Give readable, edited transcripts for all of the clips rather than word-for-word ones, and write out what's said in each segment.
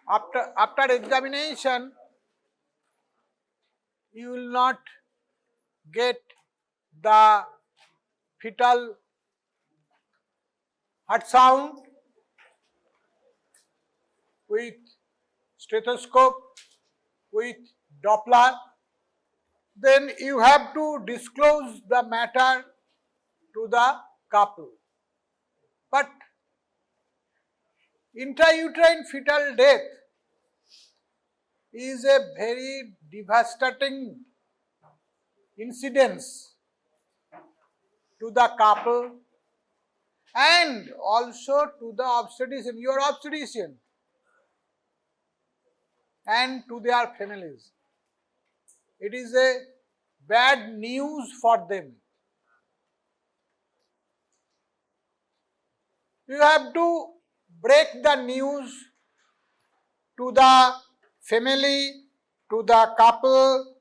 After examination, you will not get the fetal heart sound with stethoscope, with Doppler. Then you have to disclose the matter to the couple. But intrauterine fetal death is a very devastating incidence to the couple and also to the obstetrician, your obstetrician, and to their families. It is a bad news for them. You have to break the news to the family, to the couple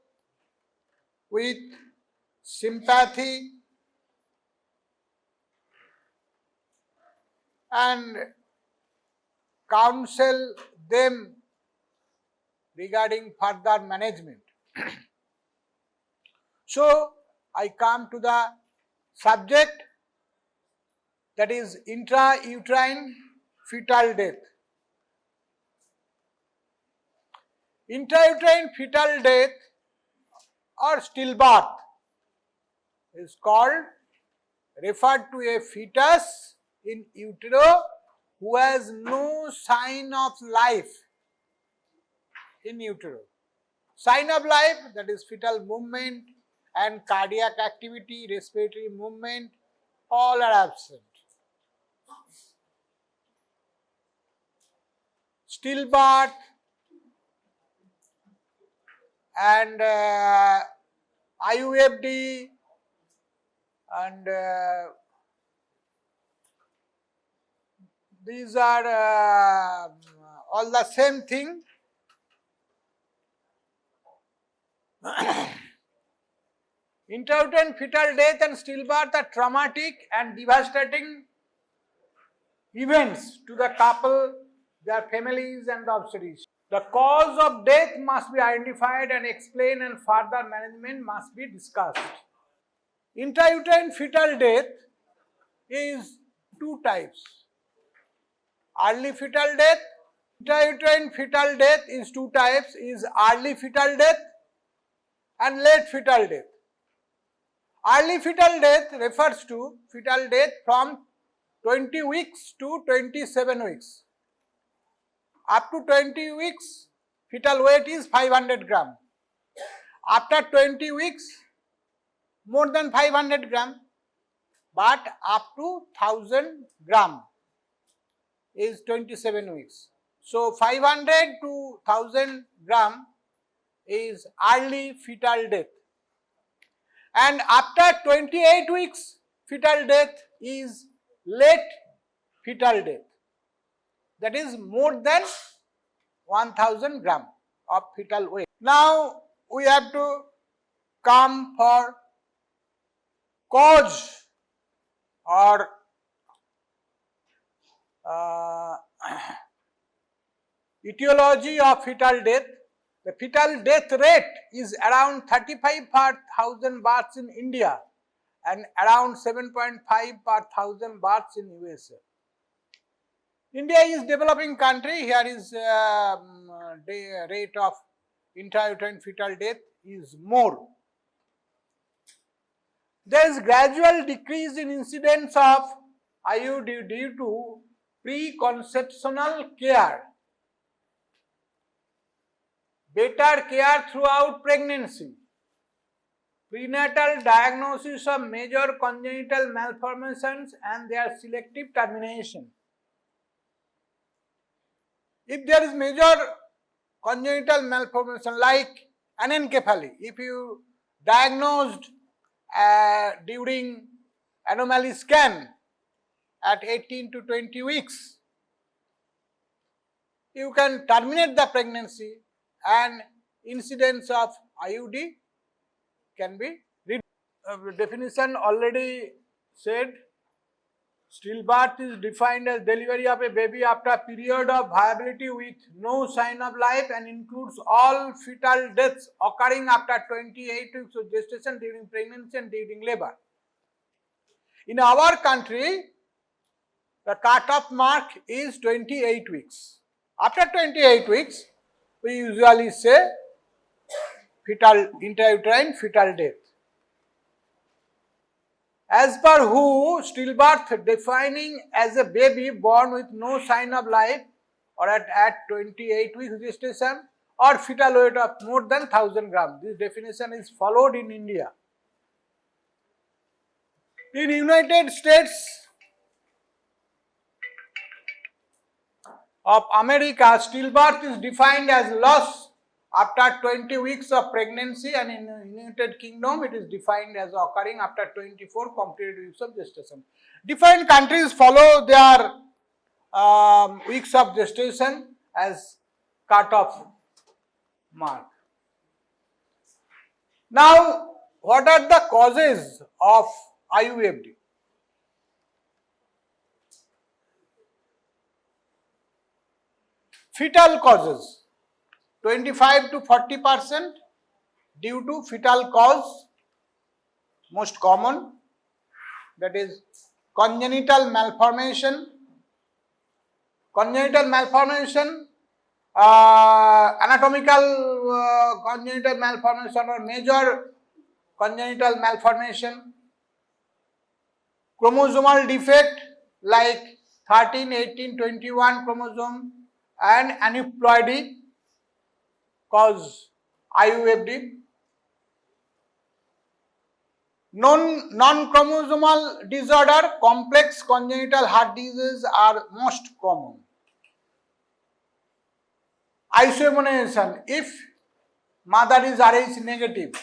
with sympathy and counsel them regarding further management. So, I come to the subject, that is intrauterine fetal death. Intrauterine fetal death or stillbirth is referred to a fetus in utero who has no sign of life in utero. Sign of life, that is fetal movement and cardiac activity, respiratory movement, all are absent. Stillbirth and IUFD and these are all the same thing. Intrauterine fetal death and stillbirth are traumatic and devastating events to the couple, their families and the obstetrician. The cause of death must be identified and explained and further management must be discussed. Intrauterine fetal death is two types. Early fetal death. Intrauterine fetal death is two types, is early fetal death and late fetal death. Early fetal death refers to fetal death from 20 weeks to 27 weeks. Up to 20 weeks, fetal weight is 500 gram. After 20 weeks, more than 500 gram, but up to 1000 gram is 27 weeks. So 500 to 1000 gram is early fetal death. And after 28 weeks, fetal death is late fetal death. That is more than 1000 gram of fetal weight. Now we have to come for cause or etiology of fetal death. The fetal death rate is around 35 per 1000 births in India and around 7.5 per 1000 births in USA. India is developing country, here is the rate of intrauterine fetal death is more. There is gradual decrease in incidence of IUD due to preconceptional care, better care throughout pregnancy, prenatal diagnosis of major congenital malformations and their selective termination. If there is major congenital malformation like anencephaly, if you diagnosed during anomaly scan at 18 to 20 weeks, you can terminate the pregnancy and incidence of IUD can be reduced. Definition already said, Stillbirth is defined as delivery of a baby after a period of viability with no sign of life and includes all fetal deaths occurring after 28 weeks of gestation, during pregnancy and during labor. In our country, the cut-off mark is 28 weeks. After 28 weeks, we usually say intrauterine fetal death. As per WHO, stillbirth defining as a baby born with no sign of life or at 28 weeks gestation or fetal weight of more than 1000 grams. This definition is followed in India. In United States of America, stillbirth is defined as loss after 20 weeks of pregnancy, and in the United Kingdom it is defined as occurring after 24 completed weeks of gestation. Different countries follow their weeks of gestation as cut-off mark. Now, what are the causes of IUFD? Fetal causes. 25 to 40% due to fetal cause, most common, that is congenital malformation. Congenital malformation, anatomical congenital malformation or major congenital malformation, chromosomal defect like 13, 18, 21 chromosome and aneuploidy cause IUFD. Non-chromosomal disorder, complex congenital heart diseases are most common. Isoimmunization, if mother is Rh negative,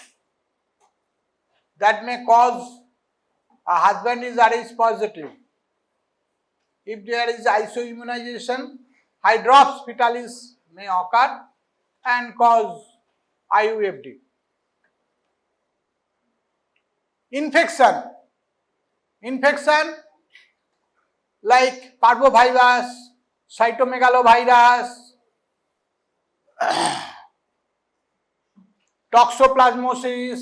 that may cause a husband is Rh positive. If there is isoimmunization, hydrops fetalis may occur and cause IUFD. Infection like parvovirus, cytomegalovirus, toxoplasmosis,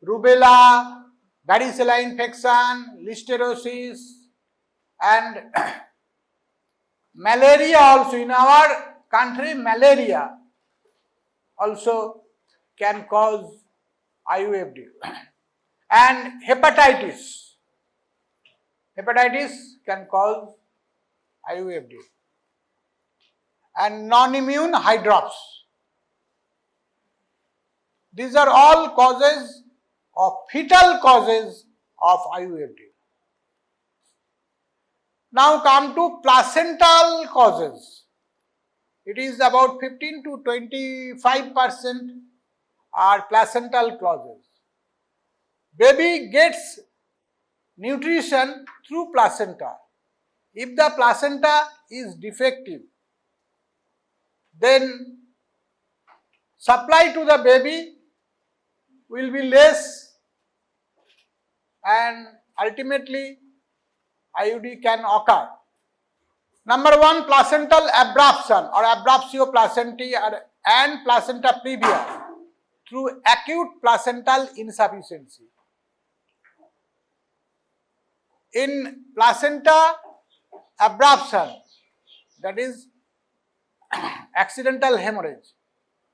rubella, varicella infection, listeriosis, and malaria also. In our country, malaria also can cause IUFD. And hepatitis can cause IUFD. And non-immune hydrops. These are all causes of fetal causes of IUFD. Now come to placental causes. It is about 15 to 25% are placental causes. Baby gets nutrition through placenta. If the placenta is defective, then supply to the baby will be less and ultimately IUD can occur. Number one, placental abruption or Abruptio placentae and placenta previa through acute placental insufficiency. In placenta abruption, that is accidental hemorrhage,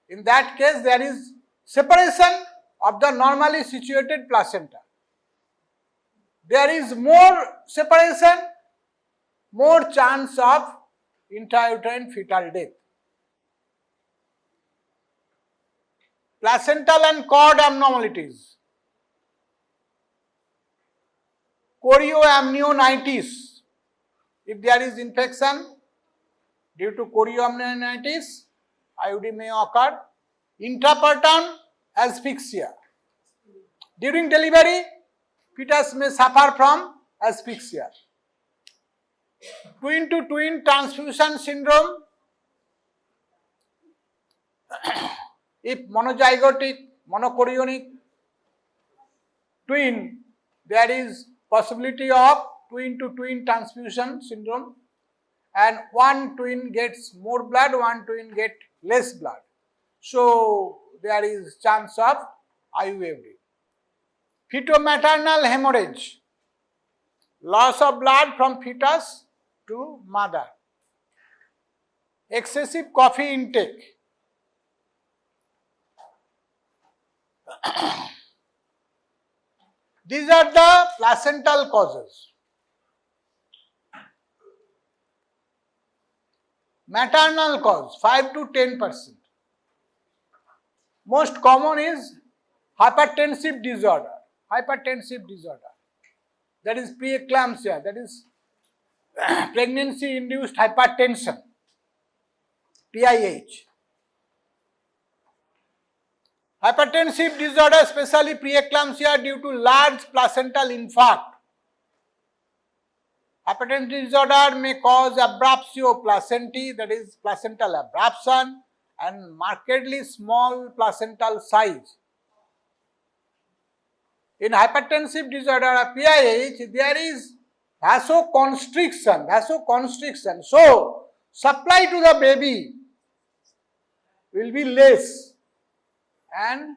in that case there is separation of the normally situated placenta. There is more separation, more chance of intrauterine fetal death. Placental and cord abnormalities. Chorioamnionitis. If there is infection due to chorioamnionitis, IUD may occur. Intrapartum asphyxia. During delivery, fetus may suffer from asphyxia. Twin to twin transfusion syndrome. If monozygotic, monochorionic twin, there is possibility of twin to twin transfusion syndrome, and one twin gets more blood, one twin get less blood. So there is chance of IUFD. Feto-maternal hemorrhage, loss of blood from fetus to mother. Excessive coffee intake. These are the placental causes. Maternal cause 5 to 10%. Most common is hypertensive disorder. Hypertensive disorder. That is preeclampsia. That is pregnancy-induced hypertension. PIH. Hypertensive disorder, especially preeclampsia due to large placental infarct. Hypertensive disorder may cause Abruptio placentae, that is placental abruption, and markedly small placental size. In hypertensive disorder PIH, there is vasoconstriction. So, supply to the baby will be less and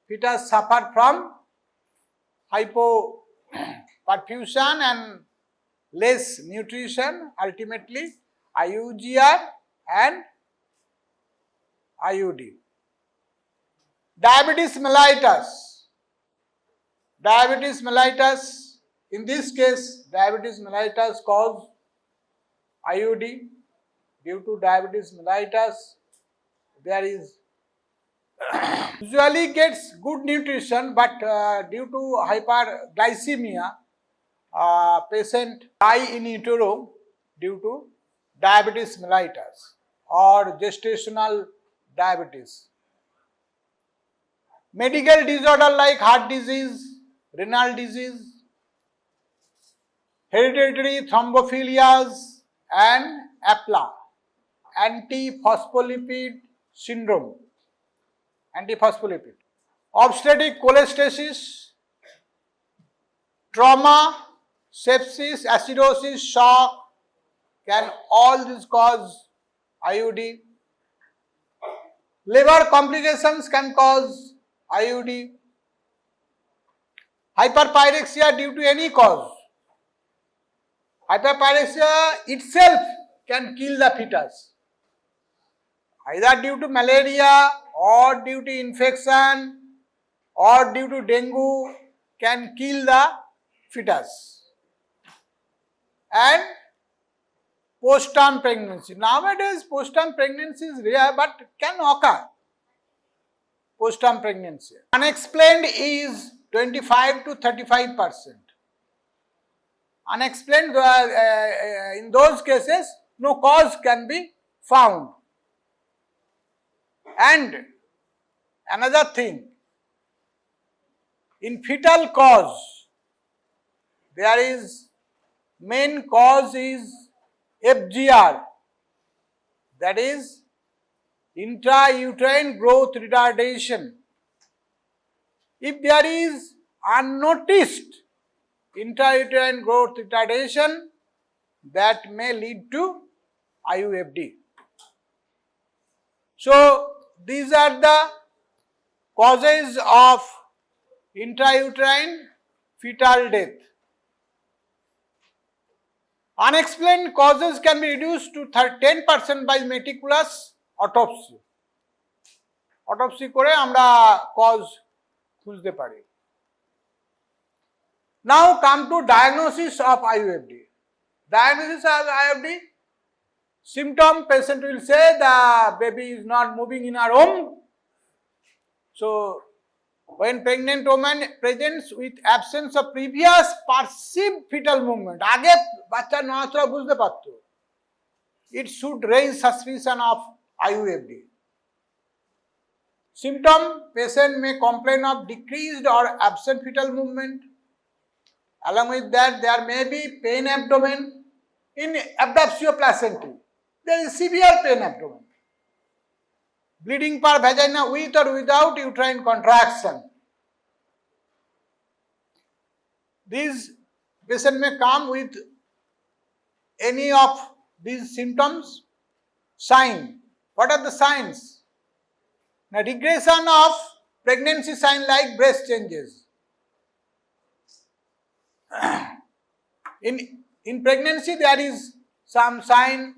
fetus suffer from hypoperfusion and less nutrition, ultimately IUGR and IUD. Diabetes mellitus. Diabetes mellitus, in this case, diabetes mellitus cause IUD. Due to diabetes mellitus, there is usually gets good nutrition, but due to hyperglycemia, patient die in utero due to diabetes mellitus or gestational diabetes. Medical disorder like heart disease, renal disease, hereditary thrombophilias and APLA, antiphospholipid syndrome, antiphospholipid, obstetric cholestasis, trauma, sepsis, acidosis, shock, can all this cause IUD. Liver complications can cause IUD. Hyperpyrexia due to any cause. Hyperpyrexia itself can kill the fetus, either due to malaria or due to infection or due to dengue, can kill the fetus. And postpartum pregnancy. Nowadays, postpartum pregnancy is rare but can occur. Postpartum pregnancy. Unexplained is 25 to 35%. Unexplained, in those cases, no cause can be found. And another thing, in fetal cause, there is main cause is FGR, that is intrauterine growth retardation. If there is unnoticed intrauterine growth retardation, that may lead to IUFD. So, these are the causes of intrauterine fetal death. Unexplained causes can be reduced to 10% by meticulous autopsy. Autopsy করে আমরা cause খুঁজতে পারি. Now come to diagnosis of IUFD. Diagnosis of IUFD, symptom, patient will say the baby is not moving in her womb. So, when pregnant woman presents with absence of previous perceived fetal movement, আগে বাচ্চা নড়াচড়া বুঝতে পারত, it should raise suspicion of IUFD. Symptom, patient may complain of decreased or absent fetal movement. Along with that, there may be pain abdomen. In Abruptio placentae, there is severe pain abdomen. Bleeding per vagina with or without uterine contraction. These patient may come with any of these symptoms, sign. What are the signs? Now, regression of pregnancy sign like breast changes. In pregnancy, there is some sign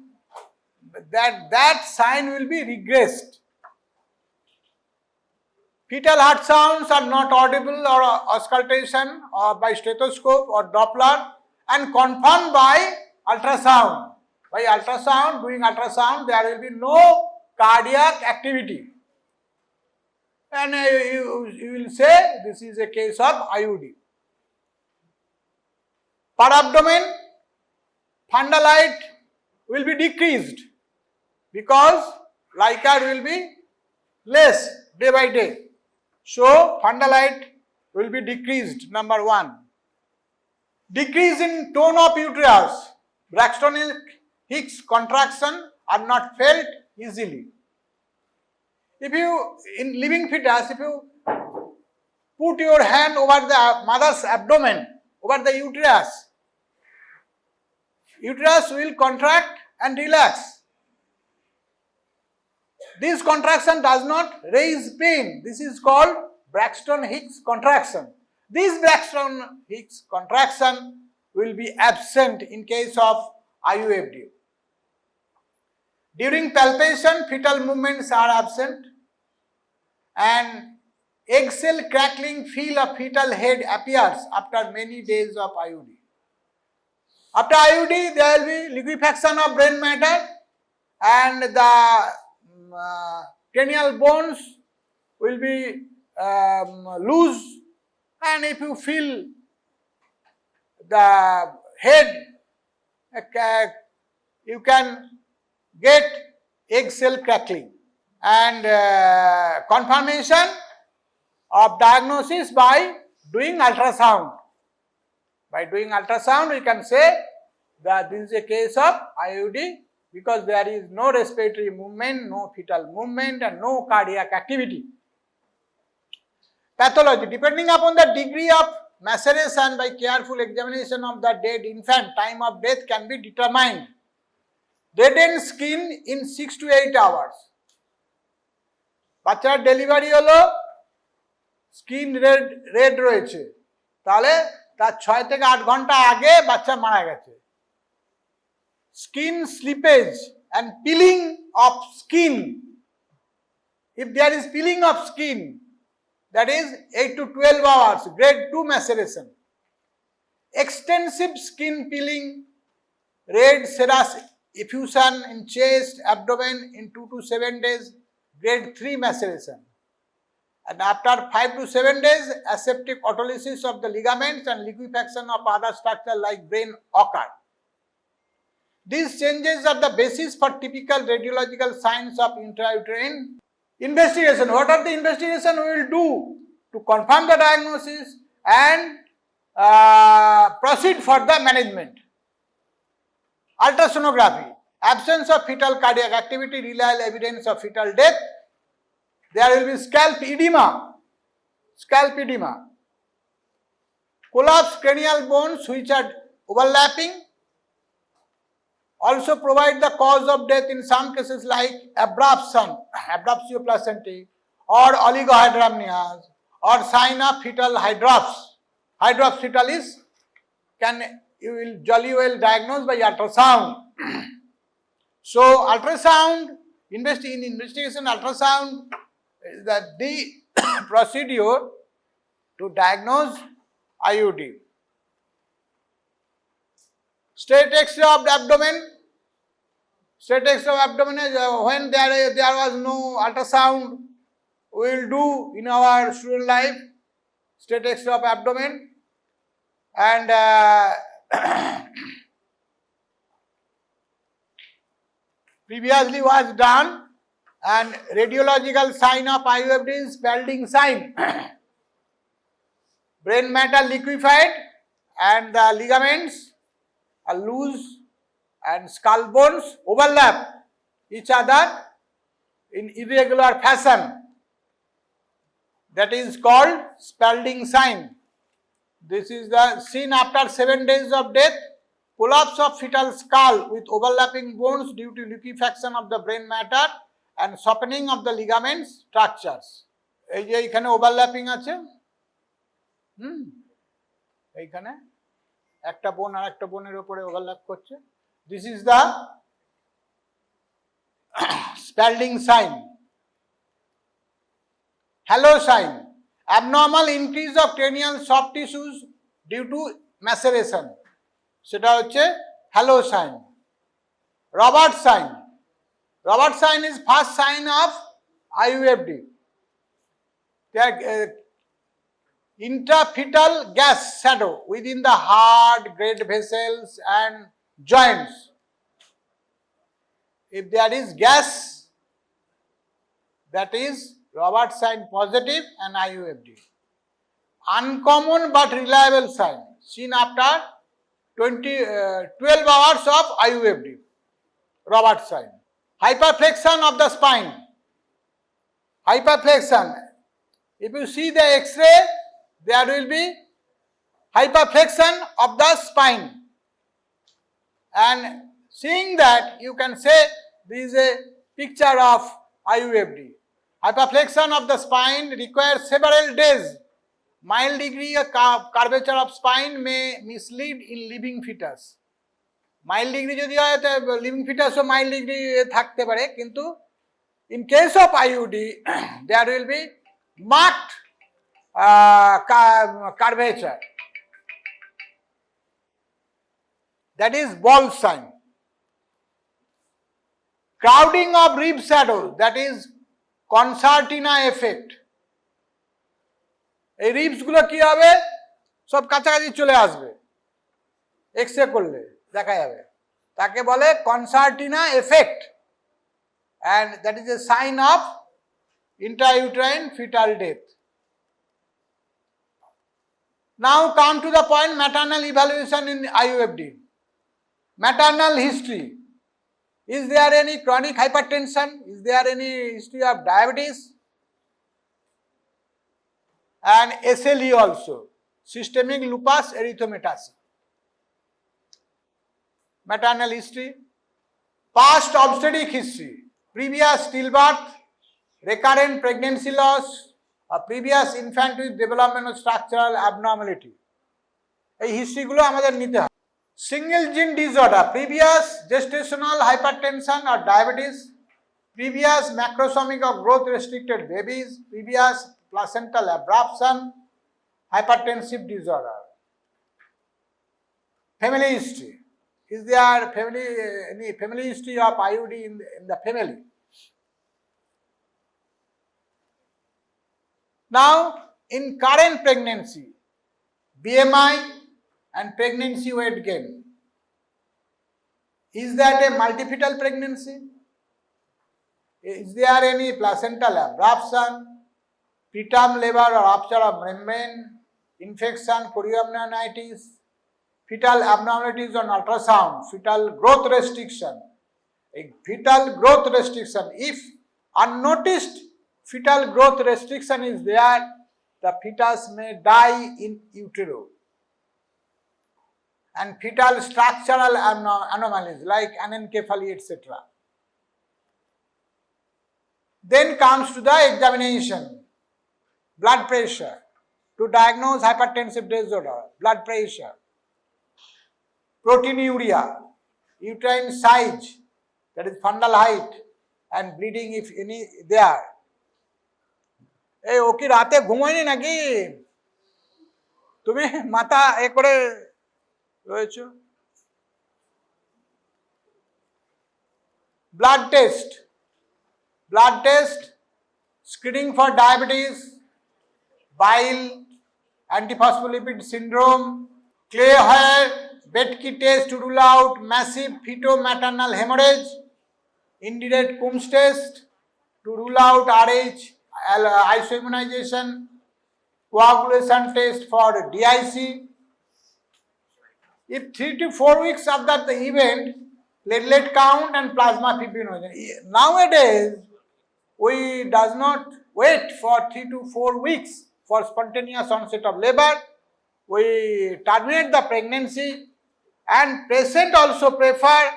that sign will be regressed. Fetal heart sounds are not audible or auscultation or by stethoscope or Doppler and confirmed by ultrasound. By ultrasound, doing ultrasound, there will be no cardiac activity. And you will say this is a case of IUD. Per abdomen, fundal height will be decreased because Leica will be less day by day. So, fundal height will be decreased, number 1. Decrease in tone of uterus. Braxton Hicks contraction are not felt easily. If you, in living fetus, if you put your hand over the mother's abdomen, over the uterus, uterus will contract and relax. This contraction does not raise pain. This is called Braxton Hicks contraction. This Braxton Hicks contraction will be absent in case of IUFD. During palpation, fetal movements are absent and egg cell crackling feel of fetal head appears after many days of IUD. After IUD, there will be liquefaction of brain matter and the cranial bones will be loose, and if you feel the head, you can get egg cell crackling. And confirmation of diagnosis by doing ultrasound. By doing ultrasound, we can say that this is a case of IUD because there is no respiratory movement, no fetal movement and no cardiac activity. Pathology. Depending upon the degree of maceration by careful examination of the dead infant, time of death can be determined. Deadened skin in 6 to 8 hours. বাচ্চার delivery হলো skin red রয়েছে, তাহলে তার 6 থেকে 8 ঘন্টা আগে বাচ্চা মারা গেছে। Skin slippage and peeling of skin. If there is peeling of skin, that is 8 to 12 hours, grade 2 maceration. Extensive skin peeling, red serous effusion in chest, abdomen in 2 to 7 days, grade 3 maceration. And after 5 to 7 days, aseptic autolysis of the ligaments and liquefaction of other structure like brain occur. These changes are the basis for typical radiological signs of intrauterine investigation. What are the investigation we will do to confirm the diagnosis and proceed for the management? Ultrasonography. Absence of fetal cardiac activity, reliable evidence of fetal death. There will be scalp edema. Collapsed cranial bones which are overlapping also provide the cause of death in some cases like abruption, Abruptio Placentae, or oligohydramnias, or sign of fetal hydrops. Hydrops fetalis you will jolly well diagnose by ultrasound. So ultrasound, investigation ultrasound is the procedure to diagnose IUD. Straight X-ray of the abdomen. Straight X-ray of abdomen is when there was no ultrasound, we will do in our student life. Straight X-ray of abdomen and previously was done, and radiological sign of IUFD is Spalding sign. Brain matter liquefied and the ligaments are loose and skull bones overlap each other in irregular fashion. That is called Spalding sign. This is the scene after 7 days of death. Collapse of fetal skull with overlapping bones due to liquefaction of the brain matter and softening of the ligaments structures. এই যে এখানে overlapping আছে, এইখানে একটা বোন আর একটা বোনের উপরে ওভারল্যাপ করছে. This is the Spalding sign. Halo sign. Abnormal increase of cranial soft tissues due to maceration. সেটা হচ্ছে halo sign. Robert sign. Robert sign is first sign of IUFD. Intrafetal gas shadow within the heart, great vessels and joints. If there is gas, that is Robert sign positive and IUFD. Uncommon but reliable sign seen after 12 hours of IUFD. Robert sign. Hyperflexion of the spine. Hyperflexion. If you see the X-ray, there will be hyperflexion of the spine. And seeing that, you can say this is a picture of IUFD. Hyperflexion of the spine requires several days. Mild degree of curvature of spine may mislead in living fetus. Mild degree যদি হয় তো living fetus ও mild degree থাকতে পারে, কিন্তু in case of IUD there will be marked curvature. That is ball sign. Crowding of rib shadows, that is concertina effect. এই ribs গুলো কি হবে, সব কাছাকাছি চলে আসবে, এক্সরে করলে দেখা যাবে, তাকে বলে কনসার্টিনা effect, and that is a sign of intrauterine fetal death. Now come to the point, maternal evaluation in IUFD. Maternal history. Is there any chronic hypertension? Is there any history of diabetes? And SLE also, systemic lupus erythematosus. Maternal history. Past obstetric history. Previous stillbirth, recurrent pregnancy loss, or previous infant with developmental structural abnormality. এই হিস্ট্রিগুলো আমাদের নিতে হবে. Single gene disorder, previous gestational hypertension or diabetes, previous macrosomic or growth restricted babies, previous placental abruption, hypertensive disorder. Family history. Is there any family history of IUD in the family? Now, in current pregnancy, BMI and pregnancy weight gain. Is that a multifetal pregnancy? Is there any placental abruption, preterm labor or rupture of membrane, infection, chorioamnionitis, fetal abnormalities on ultrasound, fetal growth restriction? A fetal growth restriction, if unnoticed fetal growth restriction is there, the fetus may die in utero. And fetal structural anomalies like anencephaly, etc. Then comes to the examination. Blood pressure. To diagnose hypertensive disorder, blood pressure. Proteinuria, uterine size, that is fundal height, and bleeding if any there. এই ও কি রাতে ঘুমায়নি নাকি, তুমি মাথা এ করে রয়েছো? Blood test. Blood test, screening for diabetes, bile, antiphospholipid syndrome, clay hair, Betke test to rule out massive feto-maternal hemorrhage, indirect Coombs test to rule out Rh-isoimmunization, coagulation test for DIC. If 3 to 4 weeks after the event, platelet count and plasma fibrinogen. Nowadays, we does not wait for 3 to 4 weeks for spontaneous onset of labor. we terminate the pregnancy, and patient also prefer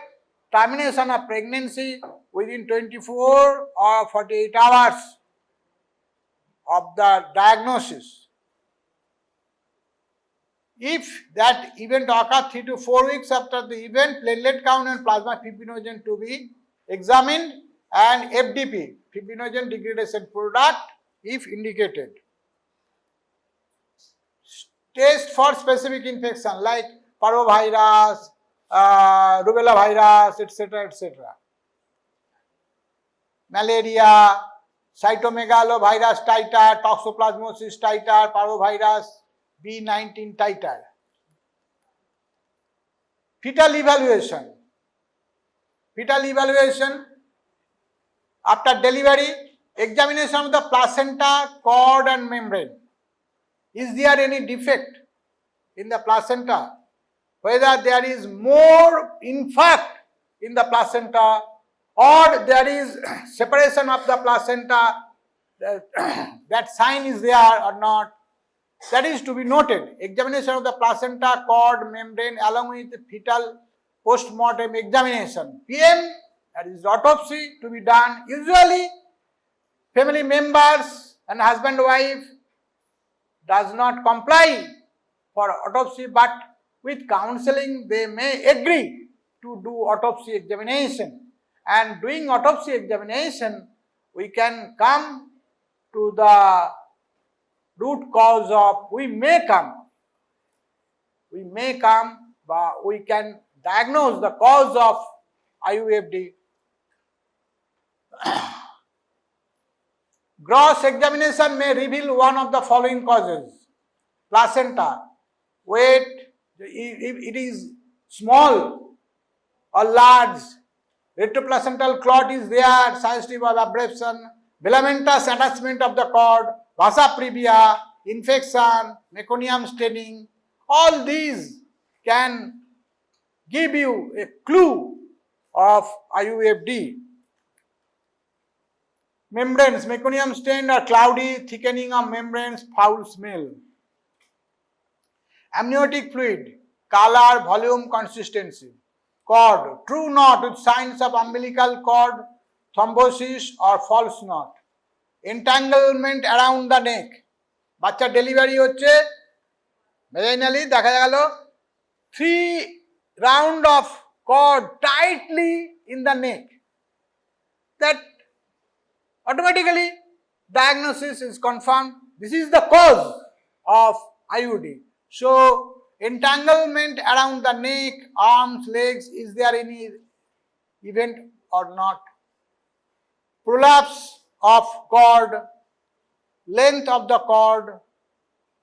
termination of pregnancy within 24 or 48 hours of the diagnosis. If that event occurs 3 to 4 weeks after the event, platelet count and plasma fibrinogen to be examined, and FDP, fibrinogen degradation product, if indicated. Test for specific infection like parvovirus, rubella virus, etc., etc. Malaria, cytomegalovirus titer, toxoplasmosis titer, parvovirus, B19 titer. Fetal evaluation. Fetal evaluation after delivery, examination of the placenta, cord and membrane. Is there any defect in the placenta? Whether there is more infarct in the placenta or there is separation of the placenta, that sign is there or not, that is to be noted. Examination of the placenta, cord, membrane along with fetal post-mortem examination. PM, that is autopsy to be done. Usually family members and husband wife does not comply for autopsy, but with counseling they may agree to do autopsy examination. And doing autopsy examination, we can come to the root cause of, we can diagnose the cause of IUFD. Gross examination may reveal one of the following causes. Placenta, weight, if it is small or large, retroplacental clot is there, suggestive of abruption, filamentous attachment of the cord, Vasa Previa, infection, meconium staining, all these can give you a clue of IUFD. Membranes, meconium stained or cloudy, thickening of membranes, foul smell. Amniotic fluid, color, volume, consistency. Cord, true knot with signs of umbilical cord, thrombosis or false knot. Entanglement around the neck. বাচ্চা delivery হচ্ছে vaginally দেখা গেল 3 round of cord tightly in the neck. That automatically diagnosis is confirmed. This is the cause of IUD. So entanglement around the neck, arms, legs, is there any event or not? Prolapse of cord, length of the cord,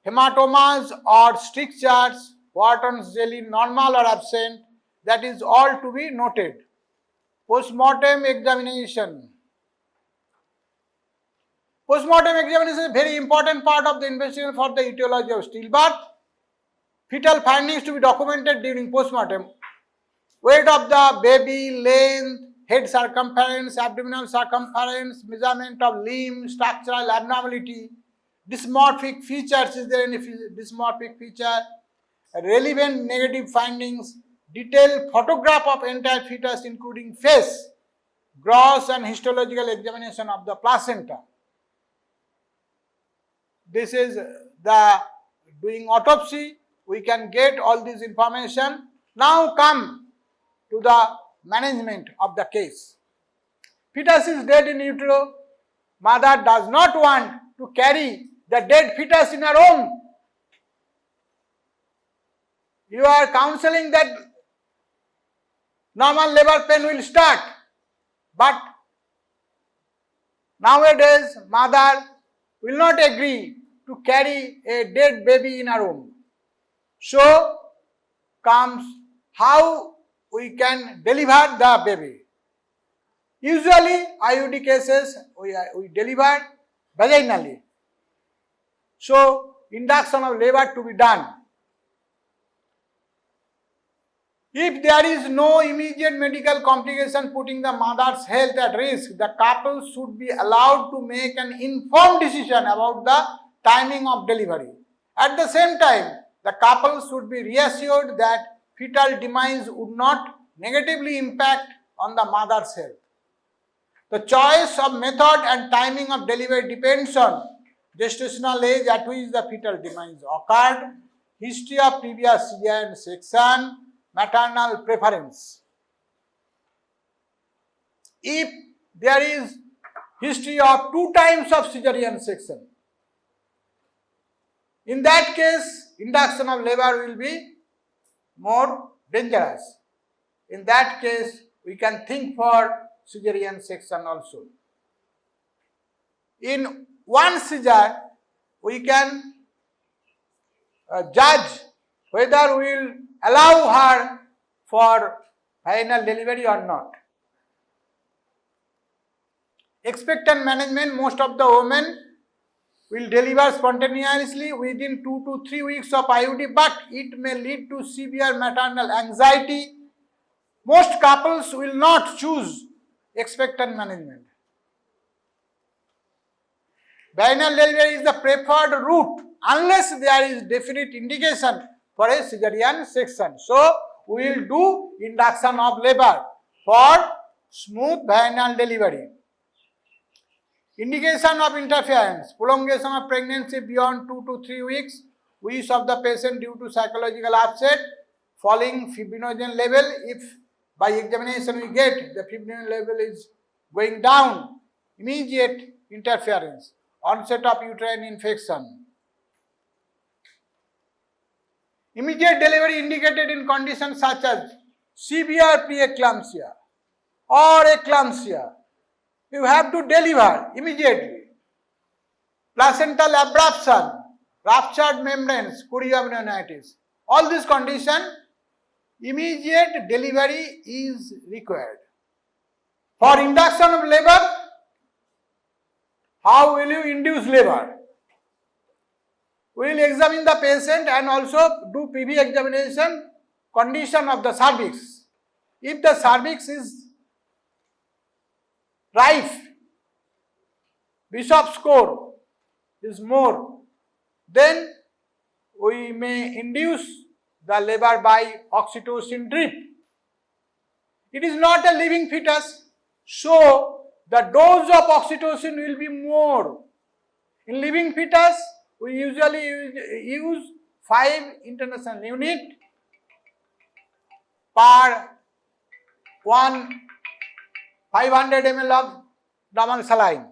hematomas or strictures, Wharton's jelly normal or absent, that is all to be noted. Postmortem examination. Postmortem examination is a very important part of the investigation for the etiology of stillbirth. Fetal findings to be documented during postmortem. Weight of the baby, length, head circumference, abdominal circumference, measurement of limb, structural abnormality, dysmorphic features, is there any dysmorphic feature, relevant negative findings, detailed photograph of entire fetus including face, gross and histological examination of the placenta. This is the doing autopsy, we can get all this information. Now come to the management of the case. Fetus is dead in utero. Mother does not want to carry the dead fetus in her home. You are counseling that normal labor pain will start, but nowadays mother will not agree to carry a dead baby in her home. So comes how we can deliver the baby. Usually IUD cases we deliver vaginally. So induction of labor to be done. If there is no immediate medical complication putting the mother's health at risk, the couple should be allowed to make an informed decision about the timing of delivery. At the same time, the couple should be reassured that fetal demise would not negatively impact on the mother's health. The choice of method and timing of delivery depends on gestational age at which the fetal demise occurred, history of previous cesarean section, maternal preference. If there is history of 2 times of cesarean section, in that case, induction of labor will be more dangerous. In that case, we can think for cesarean section also. In one seizure, we can judge whether we will allow her for vaginal delivery or not. Expectant management, most of the women will deliver spontaneously within 2 to 3 weeks of IUD, but it may lead to severe maternal anxiety. Most couples will not choose expectant management. Vaginal delivery is the preferred route unless there is definite indication for a cesarean section. So, we will do induction of labor for smooth vaginal delivery. Indication of interference, prolongation of pregnancy beyond 2 to 3 weeks, wish of the patient due to psychological upset, falling fibrinogen level. If by examination we get the fibrinogen level is going down, immediate interference, onset of uterine infection. Immediate delivery indicated in conditions such as severe preeclampsia or eclampsia. You have to deliver immediately. Placental abruption, ruptured membranes, chorioamnionitis. All these conditions, immediate delivery is required. For induction of labor, how will you induce labor? We will examine the patient and also do Previa examination, condition of the cervix. If the cervix is rife, Bishop score is more, then we may induce the labor by oxytocin drip. It is not a living fetus, so the dose of oxytocin will be more. In living fetus, we usually use 5 international unit per 500 ml of normal saline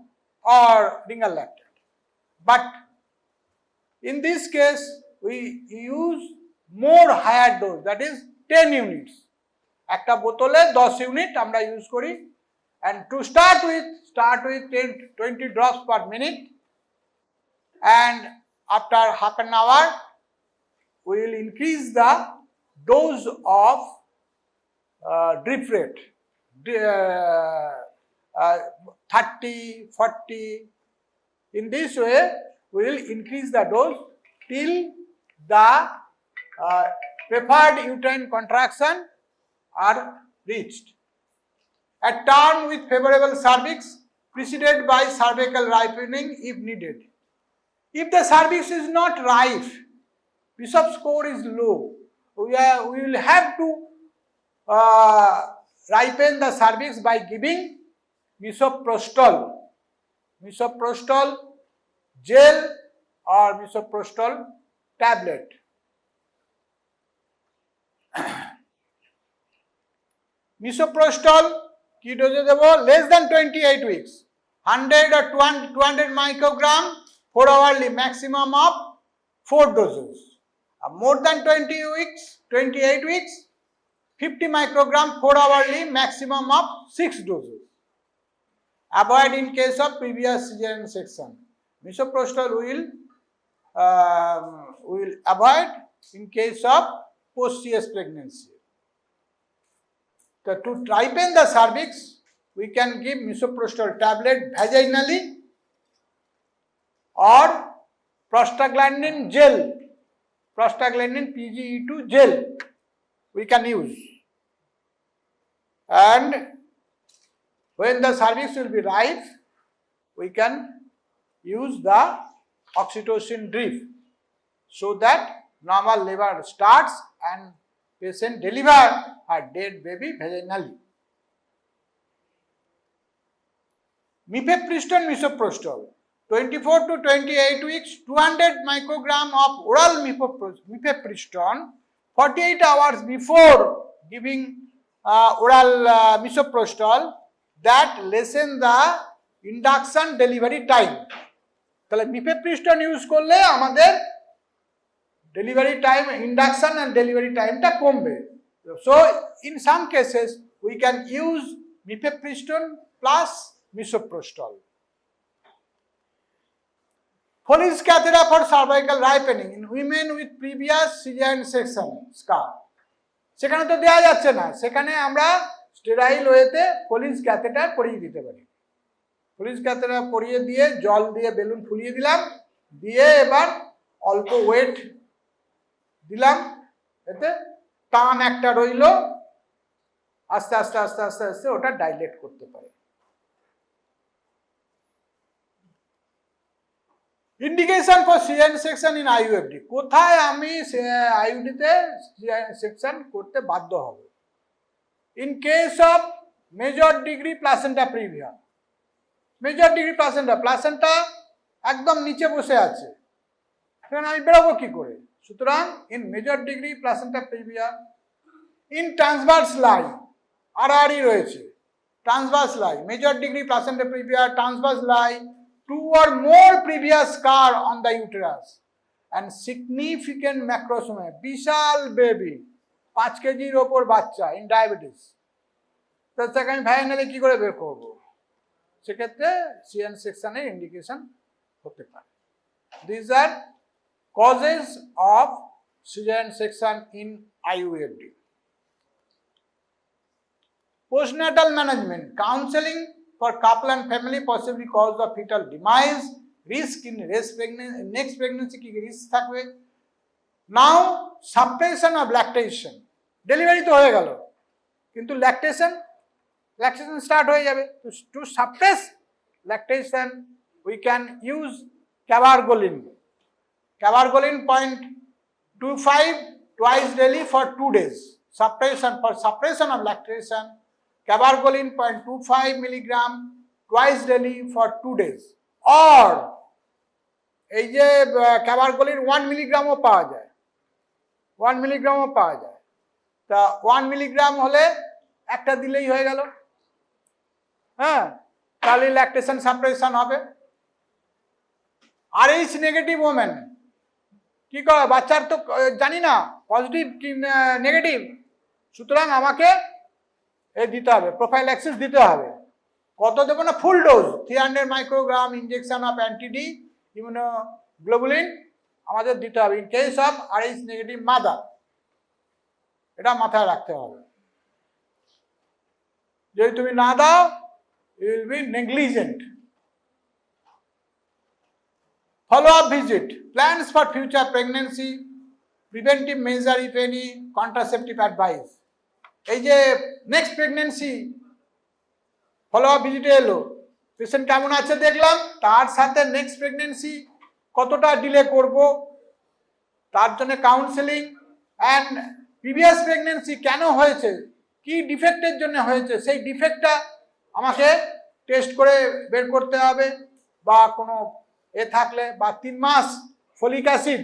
or ringer lactate. But in this case, we use more higher dose, that is 10 units. একটা বোতলে 10 unit আমরা use করি, and to start with 20 drops per minute, and after half an hour we will increase the dose of drip rate, 30, 40. In this way we will increase the dose till the preferred uterine contraction are reached. A turn with favorable cervix preceded by cervical ripening if needed. If the cervix is not ripe, Bishop score is low, we will have to ripen the cervix by giving Misoprostol gel or Misoprostol tablet. Misoprostol কি ডোজে দেব? less than 28 weeks, 100 or 200 microgram 4 hourly, maximum of 4 doses. More than 28 weeks, 50 microgram 4 hourly, maximum of 6 doses. Avoid in case of previous cesarean section. Misoprostol will avoid in case of post-CS pregnancy. So to ripen the cervix, we can give Misoprostol tablet vaginally or prostaglandin gel, prostaglandin PGE2 gel we can use. And when the cervix will be ripe, we can use the oxytocin drip so that normal labor starts and patient deliver her dead baby vaginally. Mifepristone, Misoprostol, 24 to 28 weeks, 200 microgram of oral Mifepristone, 48 hours before giving oral Misoprostol, that lessen the induction delivery time. তাহলে Mifepristone use করলে আমাদের delivery time, induction and delivery টাইমটা কমবে। So in some cases we can use Mifepristone plus Misoprostol. Foley's catheter for cervical ripening in women with previous cesarean section scar. সেখানে তো দেওয়া যাচ্ছে না, সেখানে আমরা স্টেরাইল ওয়েতে Foley's catheter পরিয়ে দিতে পারি। Foley's catheter পরিয়ে দিয়ে জল দিয়ে বেলুন ফুলিয়ে দিলাম, দিয়ে এবার অল্প ওয়েট দিলাম, এতে টান একটা রইল, আস্তে আস্তে আস্তে আস্তে আস্তে ওটা ডাইলেট করতে পারে। Indication for caesarean section in IUFD, কোথায় আমি আইইউডিতে সেকশন করতে বাধ্য হব? In case of major degree placenta previa, major degree placenta একদম নিচে বসে আছে, সেখানে আমি বেরোবো কি করে? সুতরাং in major degree placenta previa, in transverse lie, আড়াআড়ি রয়েছে, transverse lie, major degree placenta previa, transverse lie, 2 or more previous scar on the uterus and significant macrosome, বিশাল বেবি, 5 কেজির ওপর বাচ্চা, ইন ডায়াবেটিস, তো সেখানে ভাইনালে কি করে বের করবো? সেক্ষেত্রে সিজারিয়ান সেকশনের ইন্ডিকেশন হতে পারে। This are causes of cesarean section in IUFD. Postnatal management, counseling for couple and family, possibly cause of fetal demise, risk in next pregnancy কি risk থাকবে? Now suppression of lactation, delivery তো হয়ে গেল কিন্তু lactation start হয়ে যাবে। To suppress lactation we can use cabergoline 0.25 twice daily for 2 days. Suppression of lactation, cabergoline 0.25 milligram twice daily for 2 days. Or এই যে cabergoline 1 মিলিগ্রামও পাওয়া যায়, 1 মিলিগ্রামও পাওয়া যায়, তা 1 মিলিগ্রাম হলে একটা দিলেই হয়ে গেল, হ্যাঁ, তাহলে ল্যাকটেশন সাপ্রেশন হবে। Rh নেগেটিভ ওমেন কি করে? বাচ্চার তো জানি না পজিটিভ কি নেগেটিভ, সুতরাং আমাকে দিতে হবে, প্রোফাইল্যাক্সিস দিতে হবে। কত দেবো না? Full dose 300 microgram injection of anti D immunoglobulin আমাদের দিতে হবে in case of Rh negative mother, এটা মাথায় রাখতে হবে। যদি তুমি না দাও you will be negligent. Follow-up visit, plans for future pregnancy, preventive measure if any, contraceptive advice. এই যে নেক্সট প্রেগনেন্সি ফলো-আপ ভিজিটে এলো, পেশেন্ট কেমন আছে দেখলাম, তার সাথে নেক্সট প্রেগনেন্সি কতটা ডিলে করব, তার জন্য কাউন্সেলিং, অ্যান্ড প্রিভিয়াস প্রেগনেন্সি কেন হয়েছে, কি ডিফেক্টের জন্য হয়েছে, সেই ডিফেক্টটা আমাকে টেস্ট করে বের করতে হবে, বা কোনো থাকলে, বা 3 মাস ফলিক অ্যাসিড,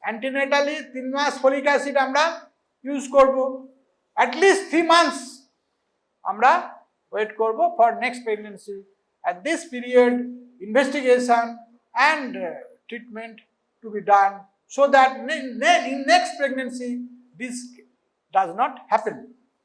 অ্যান্টিনেটালি 3 মাস ফলিক অ্যাসিড আমরা ইউজ করব, অ্যাটলিস্ট 3 মান্থস আমরা ওয়েট করব for next pregnancy. At this period investigation and treatment two be done so that in next pregnancy this does not happen.